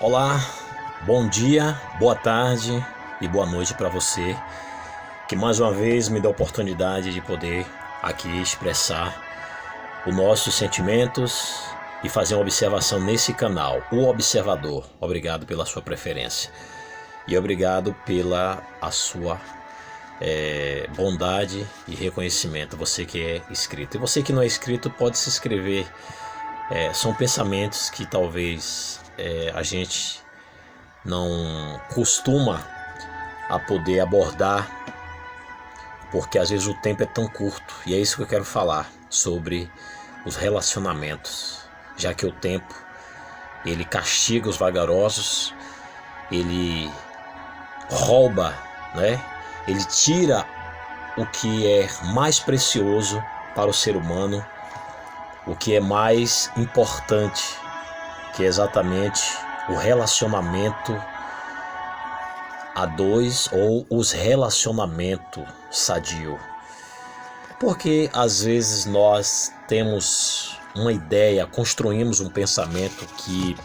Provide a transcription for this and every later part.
Olá, bom dia, boa tarde e boa noite para você que mais uma vez me dá a oportunidade de poder aqui expressar os nossos sentimentos e fazer uma observação nesse canal, O Observador. Obrigado pela sua preferência e obrigado pela a sua bondade e reconhecimento, você que é inscrito. E você que não é inscrito pode se inscrever. São pensamentos que talvez a gente não costuma a poder abordar, porque às vezes o tempo é tão curto, e é isso que eu quero falar sobre os relacionamentos, já que o tempo ele castiga os vagarosos, ele rouba, né? Ele tira o que é mais precioso para o ser humano, o que é mais importante, que é exatamente o relacionamento a dois ou os relacionamentos sadio. Porque às vezes nós temos uma ideia, construímos um pensamento que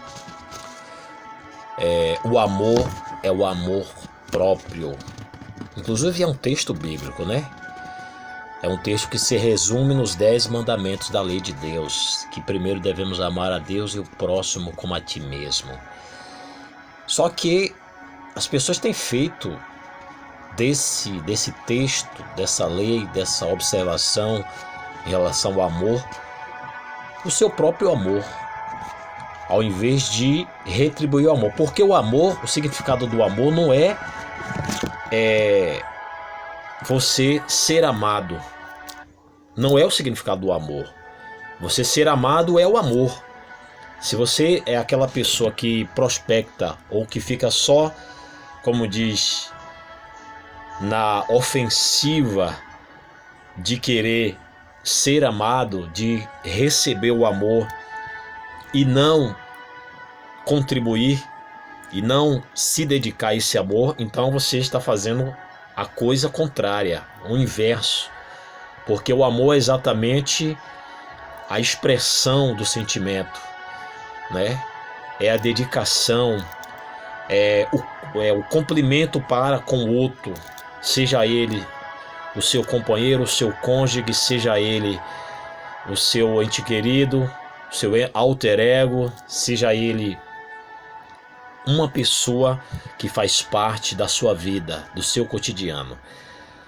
o amor é o amor próprio. Inclusive é um texto bíblico, né? É um texto que se resume nos 10 mandamentos da lei de Deus, que primeiro devemos amar a Deus e o próximo como a ti mesmo. Só que as pessoas têm feito desse texto, dessa lei, dessa observação em relação ao amor, o seu próprio amor, ao invés de retribuir o amor. Porque o amor, o significado do amor não é você ser amado. Não é o significado do amor. Você ser amado é o amor. Se você é aquela pessoa que prospecta ou que fica só, como diz, na ofensiva de querer ser amado, de receber o amor e não contribuir e não se dedicar a esse amor, então você está fazendo a coisa contrária, o inverso. Porque o amor é exatamente a expressão do sentimento, né? É a dedicação, é o cumprimento para com o outro, seja ele o seu companheiro, o seu cônjuge, seja ele o seu ente querido, o seu alter ego, seja ele uma pessoa que faz parte da sua vida, do seu cotidiano.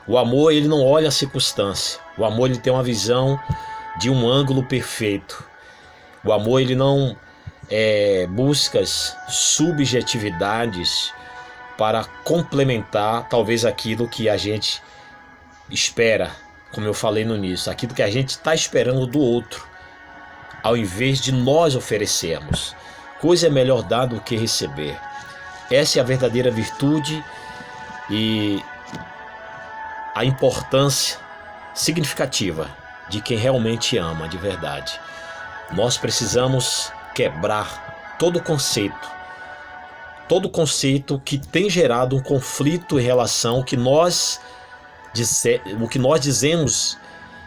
O amor, ele não olha a circunstância. O amor, ele tem uma visão de um ângulo perfeito. O amor, ele não busca subjetividades para complementar talvez aquilo que a gente espera, como eu falei no início, aquilo que a gente está esperando do outro, ao invés de nós oferecermos. Coisa é melhor dar do que receber. Essa é a verdadeira virtude e a importância significativa de quem realmente ama de verdade. Nós precisamos quebrar todo conceito que tem gerado um conflito em relação ao que nós dizemos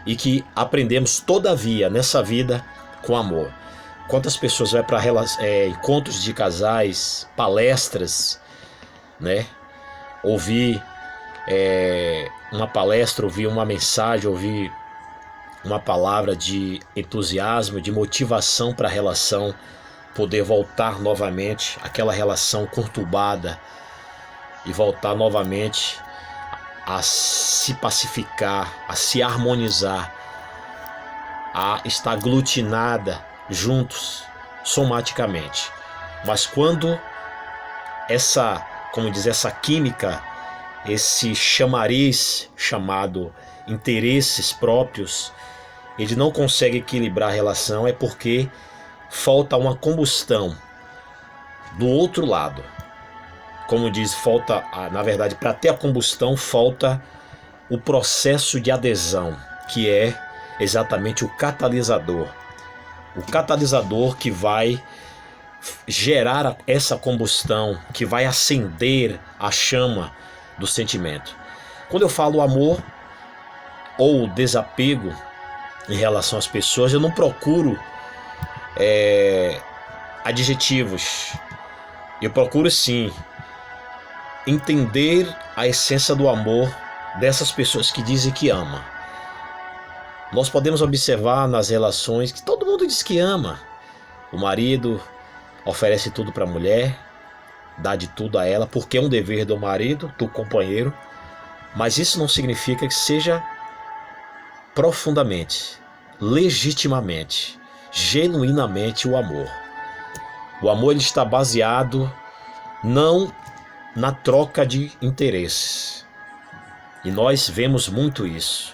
e que aprendemos todavia nessa vida com amor. Quantas pessoas vão para encontros de casais, palestras, né? Ouvir uma palestra, ouvir uma mensagem, ouvir uma palavra de entusiasmo, de motivação para a relação poder voltar novamente, aquela relação conturbada, e voltar novamente a se pacificar, a se harmonizar, a estar aglutinada juntos, somaticamente. Mas quando essa química, esse chamariz chamado interesses próprios, ele não consegue equilibrar a relação, é porque falta uma combustão do outro lado. Como diz, na verdade, para ter a combustão, falta o processo de adesão, que é exatamente o catalisador. O catalisador que vai gerar essa combustão, que vai acender a chama do sentimento. Quando eu falo amor ou desapego em relação às pessoas, eu não procuro adjetivos, eu procuro sim entender a essência do amor dessas pessoas que dizem que ama. Nós podemos observar nas relações que todo mundo diz que ama. O marido oferece tudo para a mulher, dá de tudo a ela, porque é um dever do marido, do companheiro, mas isso não significa que seja profundamente, legitimamente, genuinamente o amor. O amor ele está baseado não na troca de interesses. E nós vemos muito isso.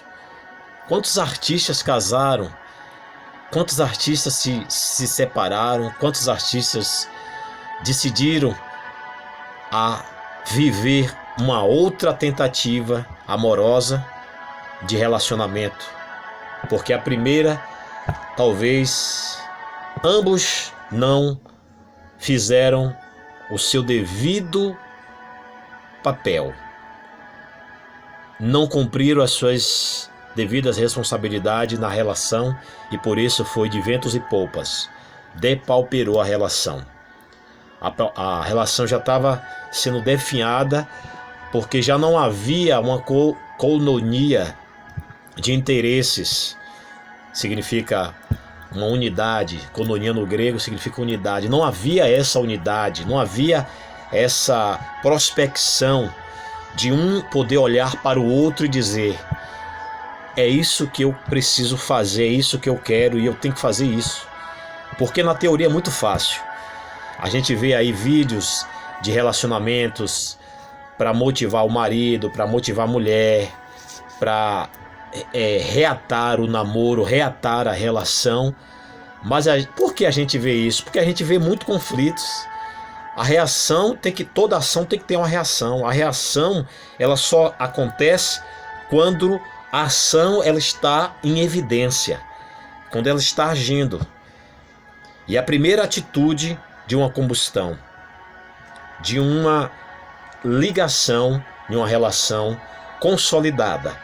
Quantos artistas casaram? Quantos artistas se separaram? Quantos artistas decidiram a viver uma outra tentativa amorosa de relacionamento? Porque a primeira, talvez, ambos não fizeram o seu devido papel, não cumpriram as suas devidas responsabilidades na relação e por isso foi de ventos e polpas, depauperou a relação. A relação já estava sendo definhada porque já não havia uma coinonia de interesses, significa uma unidade, coinonia no grego significa unidade. Não havia essa unidade, não havia essa prospecção de um poder olhar para o outro e dizer: é isso que eu preciso fazer, é isso que eu quero e eu tenho que fazer isso. Porque na teoria é muito fácil. A gente vê aí vídeos de relacionamentos para motivar o marido, para motivar a mulher, para reatar o namoro, reatar a relação. Mas por que a gente vê isso? Porque a gente vê muito conflitos. A reação toda ação tem que ter uma reação. A reação ela só acontece quando a ação ela está em evidência, quando ela está agindo. E a primeira atitude de uma combustão, de uma ligação, de uma relação consolidada,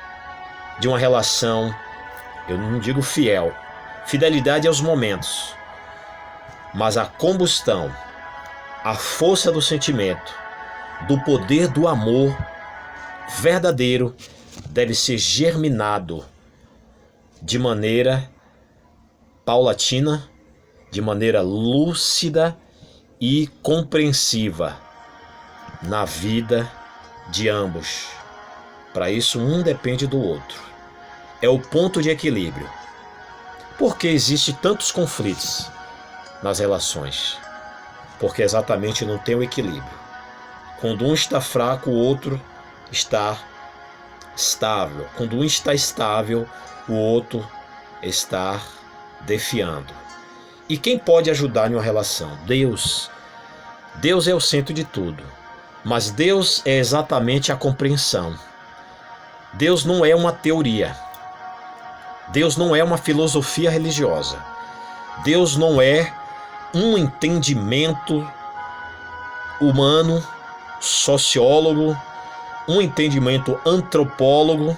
de uma relação, eu não digo fiel, fidelidade aos momentos, mas a combustão, a força do sentimento, do poder do amor verdadeiro deve ser germinado de maneira paulatina, de maneira lúcida e compreensiva na vida de ambos. Para isso, um depende do outro. É o ponto de equilíbrio. Por que existem tantos conflitos nas relações? Porque exatamente não tem o equilíbrio. Quando um está fraco, o outro está estável. Quando um está estável, o outro está defiando. E quem pode ajudar em uma relação? Deus. Deus é o centro de tudo. Mas Deus é exatamente a compreensão. Deus não é uma teoria. Deus não é uma filosofia religiosa. Deus não é um entendimento humano, sociólogo, um entendimento antropólogo,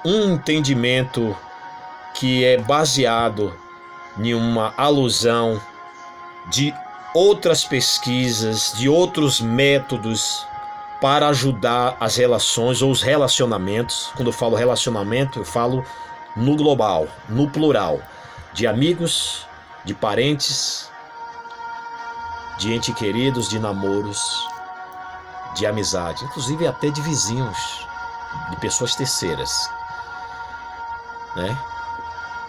um entendimento que é baseado em uma alusão de outras pesquisas, de outros métodos para ajudar as relações ou os relacionamentos. Quando eu falo relacionamento, eu falo no global, no plural, de amigos, de parentes, de entes queridos, de namoros, de amizade, inclusive até de vizinhos, de pessoas terceiras, né?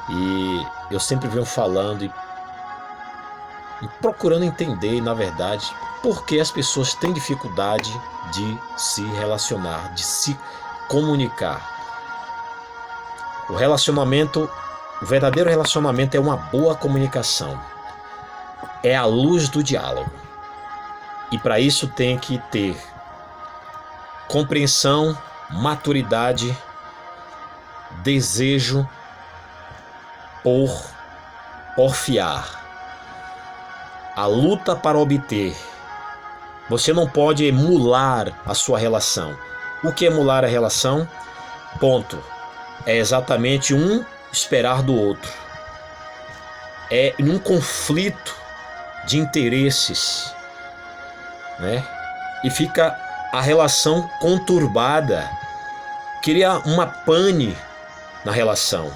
E eu sempre venho falando e procurando entender, na verdade, por que as pessoas têm dificuldade de se relacionar, de se comunicar. O verdadeiro relacionamento é uma boa comunicação. É a luz do diálogo. E para isso tem que ter compreensão, maturidade, desejo por porfiar. A luta para obter. Você não pode emular a sua relação. O que é emular a relação? Ponto. É exatamente um esperar do outro. É um conflito de interesses. né? E fica a relação conturbada, cria uma pane na relação.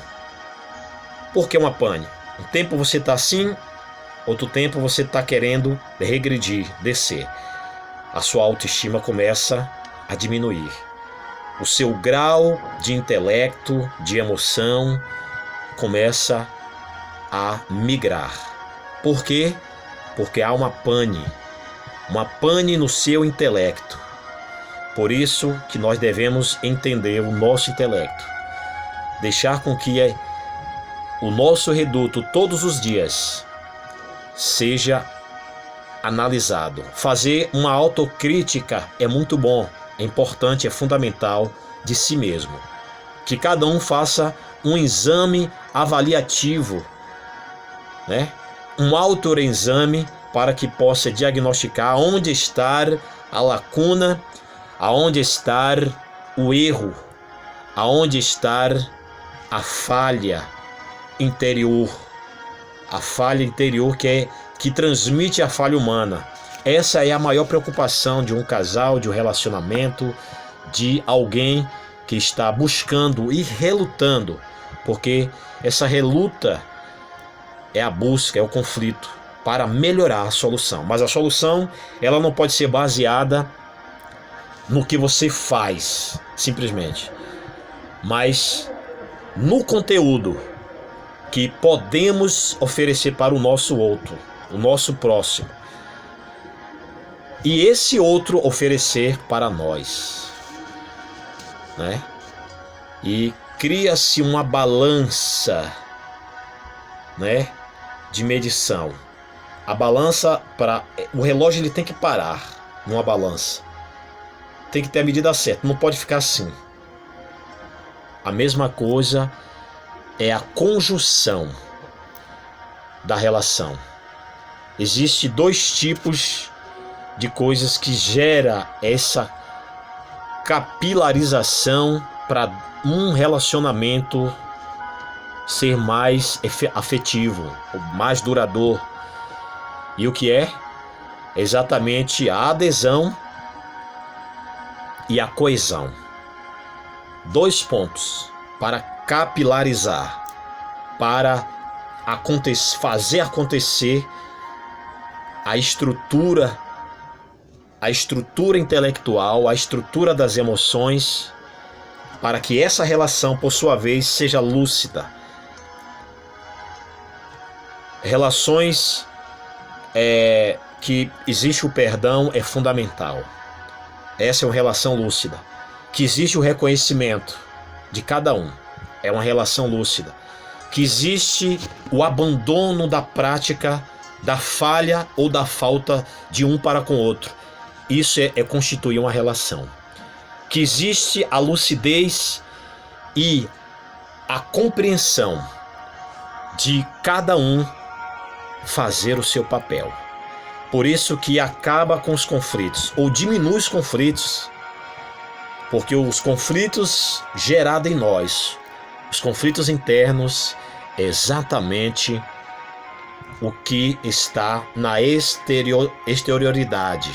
Por que uma pane? Um tempo você está assim, outro tempo você está querendo regredir, descer. A sua autoestima começa a diminuir. O seu grau de intelecto, de emoção, começa a migrar. Por quê? Porque há uma pane no seu intelecto. Por isso que nós devemos entender o nosso intelecto. Deixar com que o nosso reduto todos os dias seja analisado. Fazer uma autocrítica é muito bom, é importante, é fundamental de si mesmo. Que cada um faça um exame avaliativo, né? Um autoexame para que possa diagnosticar onde está a lacuna, aonde está o erro, aonde está a falha interior. A falha interior que transmite a falha humana. Essa é a maior preocupação de um casal, de um relacionamento, de alguém que está buscando e relutando, porque essa reluta é a busca, é o conflito para melhorar a solução. Mas a solução, ela não pode ser baseada no que você faz, simplesmente, mas no conteúdo que podemos oferecer para o nosso outro, o nosso próximo, e esse outro oferecer para nós, né? E cria-se uma balança, né, de medição. A balança, o relógio ele tem que parar numa balança. Tem que ter a medida certa, não pode ficar assim. A mesma coisa é a conjunção da relação. Existe dois tipos de coisas que gera essa capilarização para um relacionamento ser mais afetivo, mais duradouro. E o que é? Exatamente a adesão e a coesão. Dois pontos para capilarizar, para fazer acontecer a estrutura intelectual, a estrutura das emoções, para que essa relação, por sua vez, seja lúcida. Relações que existe o perdão é fundamental. Essa é uma relação lúcida. Que existe o reconhecimento de cada um, é uma relação lúcida. Que existe o abandono da prática, da falha ou da falta de um para com o outro. Isso é constituir uma relação. Que existe a lucidez e a compreensão de cada um fazer o seu papel. Por isso que acaba com os conflitos, ou diminui os conflitos, porque os conflitos gerados em nós, os conflitos internos, é exatamente o que está na exterioridade,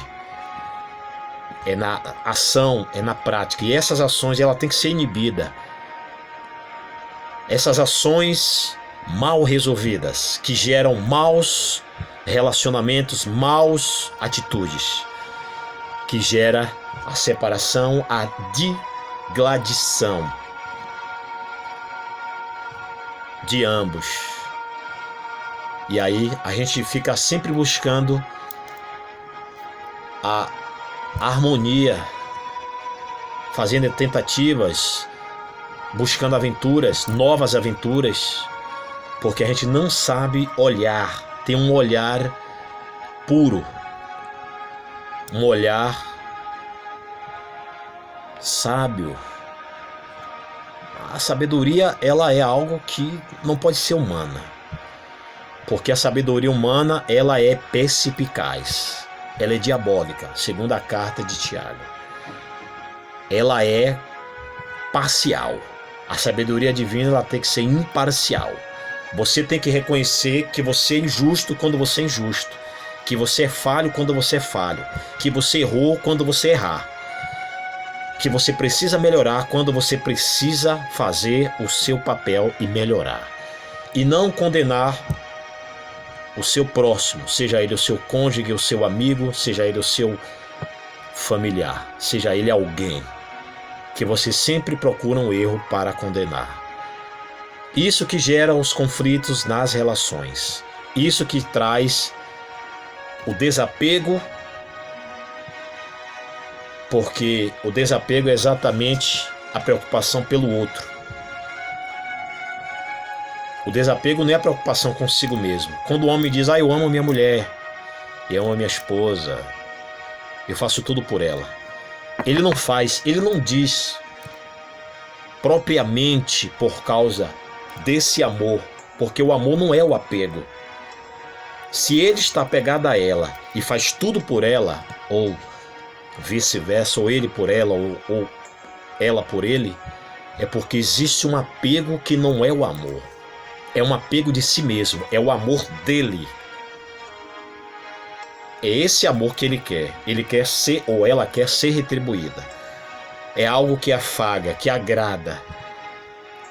é na ação, é na prática, e essas ações ela tem que ser inibida. Essas ações mal resolvidas, que geram maus relacionamentos, maus atitudes, que gera a separação, a digladição de ambos. E aí a gente fica sempre buscando a harmonia, fazendo tentativas, buscando aventuras, novas aventuras, porque a gente não sabe olhar, tem um olhar puro, um olhar sábio. A sabedoria, ela é algo que não pode ser humana, porque a sabedoria humana, ela é perspicaz, ela é diabólica, segundo a carta de Tiago. Ela é parcial. A sabedoria divina, ela tem que ser imparcial. Você tem que reconhecer que você é injusto quando você é injusto, que você é falho quando você é falho, que você errou quando você errar, que você precisa melhorar quando você precisa fazer o seu papel e melhorar. E não condenar o seu próximo, seja ele o seu cônjuge, o seu amigo, seja ele o seu familiar, seja ele alguém, que você sempre procura um erro para condenar. Isso que gera os conflitos nas relações, isso que traz o desapego, porque o desapego é exatamente a preocupação pelo outro. O desapego não é a preocupação consigo mesmo. Quando o homem diz, eu amo minha mulher, eu amo minha esposa, eu faço tudo por ela. Ele não diz propriamente por causa desse amor, porque o amor não é o apego. Se ele está apegado a ela e faz tudo por ela, ou vice-versa, ou ele por ela, ou ela por ele, é porque existe um apego que não é o amor. É um apego de si mesmo, é o amor dele. É esse amor que ele quer ser, ou ela quer ser retribuída. É algo que afaga, que agrada.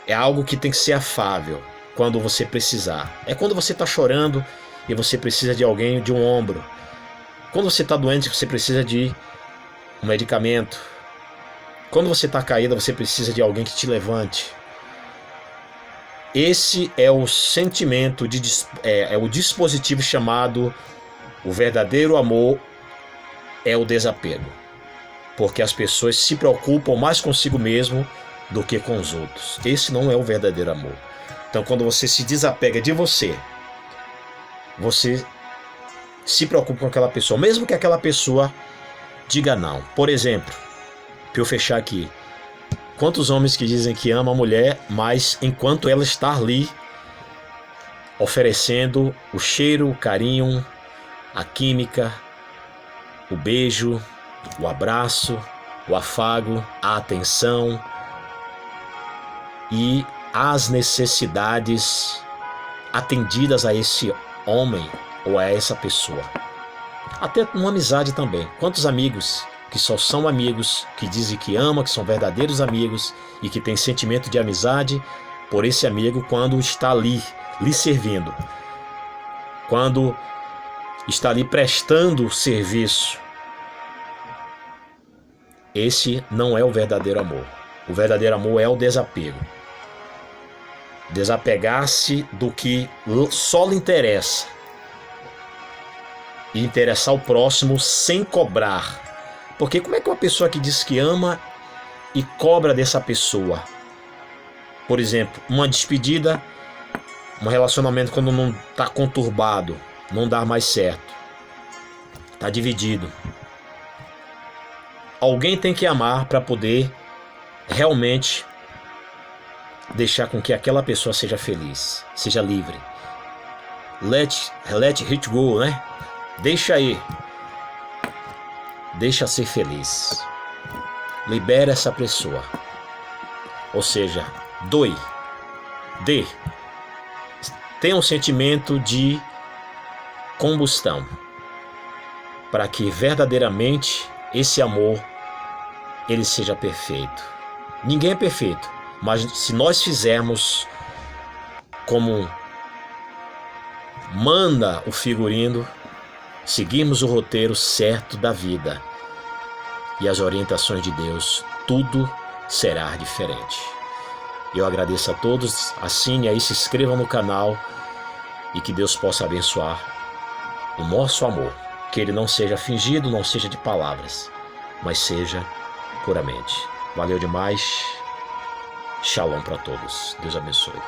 É algo que tem que ser afável quando você precisar. É quando você está chorando e você precisa de alguém, de um ombro. Quando você está doente, você precisa de um medicamento. Quando você está caída, você precisa de alguém que te levante. Esse é o sentimento, é o dispositivo chamado o verdadeiro amor, é o desapego. Porque as pessoas se preocupam mais consigo mesmo do que com os outros. Esse não é o verdadeiro amor. Então, quando você se desapega de você, você se preocupa com aquela pessoa, mesmo que aquela pessoa diga não. Por exemplo, para eu fechar aqui, quantos homens que dizem que amam a mulher, mas enquanto ela está ali, oferecendo o cheiro, o carinho, a química, o beijo, o abraço, o afago, a atenção e as necessidades atendidas a esse homem ou a essa pessoa. Até uma amizade também. Quantos amigos que só são amigos, que dizem que amam, que são verdadeiros amigos e que têm sentimento de amizade por esse amigo quando está ali, lhe servindo, quando está ali prestando serviço. Esse não é o verdadeiro amor. O verdadeiro amor é o desapego. Desapegar-se do que só lhe interessa e interessar o próximo sem cobrar. Porque como é que uma pessoa que diz que ama e cobra dessa pessoa? Por exemplo, uma despedida, um relacionamento quando não está conturbado, não dá mais certo, está dividido. Alguém tem que amar para poder realmente deixar com que aquela pessoa seja feliz, seja livre. Let it go, né? Deixa aí. Deixa ser feliz. Libera essa pessoa. Ou seja, dê. Tenha um sentimento de combustão para que verdadeiramente esse amor ele seja perfeito. Ninguém é perfeito, mas se nós fizermos como manda o figurino, seguirmos o roteiro certo da vida e as orientações de Deus, tudo será diferente. Eu agradeço a todos, assine aí, se inscreva no canal e que Deus possa abençoar o nosso amor, que ele não seja fingido, não seja de palavras, mas seja puramente. Valeu demais, shalom para todos, Deus abençoe.